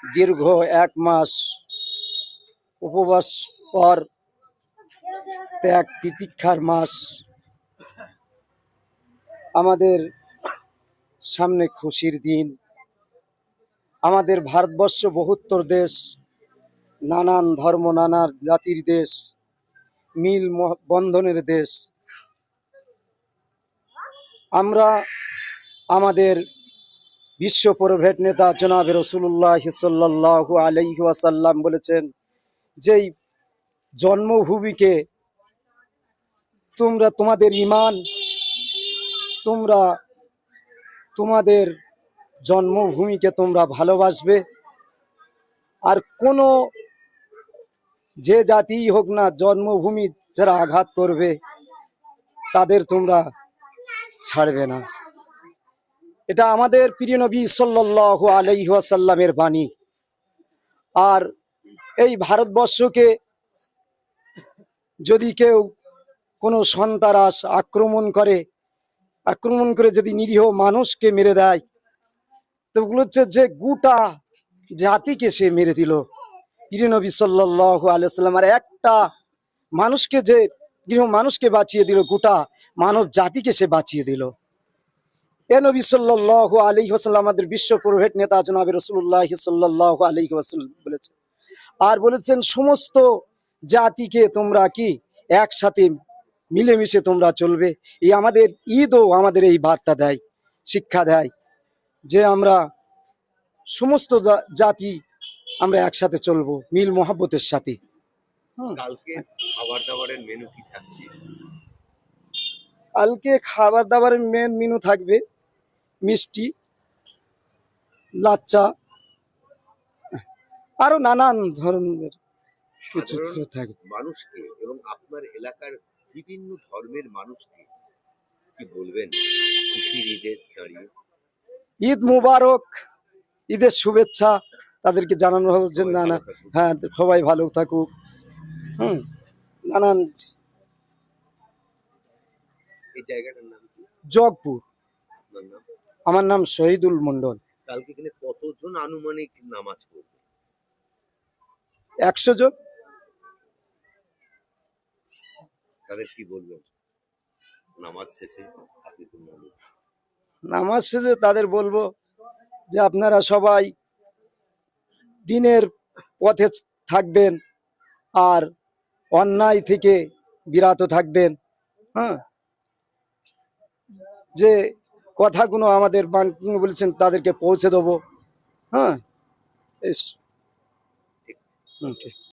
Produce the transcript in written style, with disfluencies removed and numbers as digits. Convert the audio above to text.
দীর্ঘ 1 মাস উপবাস পর ত্যাগ তিতিক্ষার মাস। আমাদের সামনে খুশির দিন। আমাদের ভারতবর্ষ বহুত্তর দেশ, নানান ধর্ম নানান জাতির দেশ, মিল বন্ধনের দেশ। আমরা আমাদের বিশ্ব প্রভেট নেতা জনাবে রাসূলুল্লাহ সাল্লাল্লাহু আলাইহি ওয়াসাল্লাম বলেছেন, যেই জন্মভূমিকে তোমরা তোমাদের ঈমান, তোমরা তোমাদের জন্মভূমিকে তোমরা ভালোবাসবে, আর কোনো যে জাতিই হোক না জন্মভূমি যারা আঘাত করবে তাদের তোমরা ছাড়বে না। এটা আমাদের প্রিয় নবী সাল্লাল্লাহু আলাইহি ওয়াসাল্লামের বাণী। আর এই ভারতবর্ষকে যদি কেউ কোনো সন্ত্রাস আক্রমণ করে যদি নিরীহ মানুষকে মেরে দেয়, তো ওগুলো হচ্ছে যে গোটা জাতিকে সে মেরে দিল। প্রিয় নবী সাল্লাল্লাহু আলাইহি ওয়াসাল্লাম আর একটা মানুষকে, যে গৃহ মানুষকে বাঁচিয়ে দিল, গোটা মানব জাতিকে সে বাঁচিয়ে দিল। এ নবী সাল্লাল্লাহু আলাইহি ওয়াসাল্লাম আমাদের বিশ্ব প্রভেট নেতা জনাবে রাসূলুল্লাহ সাল্লাল্লাহু আলাইহি ওয়াসাল্লাম বলেছেন, আর বলেছেন সমস্ত জাতিকে তোমরা কি একসাথে মিলেমিশে তোমরা চলবে। এই আমাদের ঈদও আমাদের এই বার্তা দেয়, শিক্ষা দেয় যে আমরা সমস্ত জাতি আমরা একসাথে চলবো মিল মহব্বতের সাথে। কালকে খাবার দাবারের মেনু কি থাকছে? কালকে খাবার দাবারের মেনু থাকবে মিষ্টি, লাচ্চা, আরো নানান ধরনের কিছু থাকবে। মানুষকে এবং আপনার এলাকার বিভিন্ন ধর্মের মানুষকে কি বলবেন খুশির ঈদের দাঁড়িয়ে? ঈদ মুবারক, ঈদের শুভেচ্ছা তাদেরকে জানানো হচ্ছে। নানা, হ্যাঁ, সবাই ভালো থাকুক। নানান। এই জায়গাটার নাম কি? জগপুর। আমার নাম শহীদুল মন্ডল। কালকে এখানে কতজন আনুমানিক নামাজ পড়বে? 100 জন। তাদের কি বলবেন নামাজ শেষে? নামাজ শেষে তাদের বলবো যে আপনারা সবাই দিনের পথে থাকবেন আর অন্যায় থেকে বিরত থাকবেন। যে কথাগুলো আমাদের বলেছেন তাদেরকে পৌঁছে দেবো।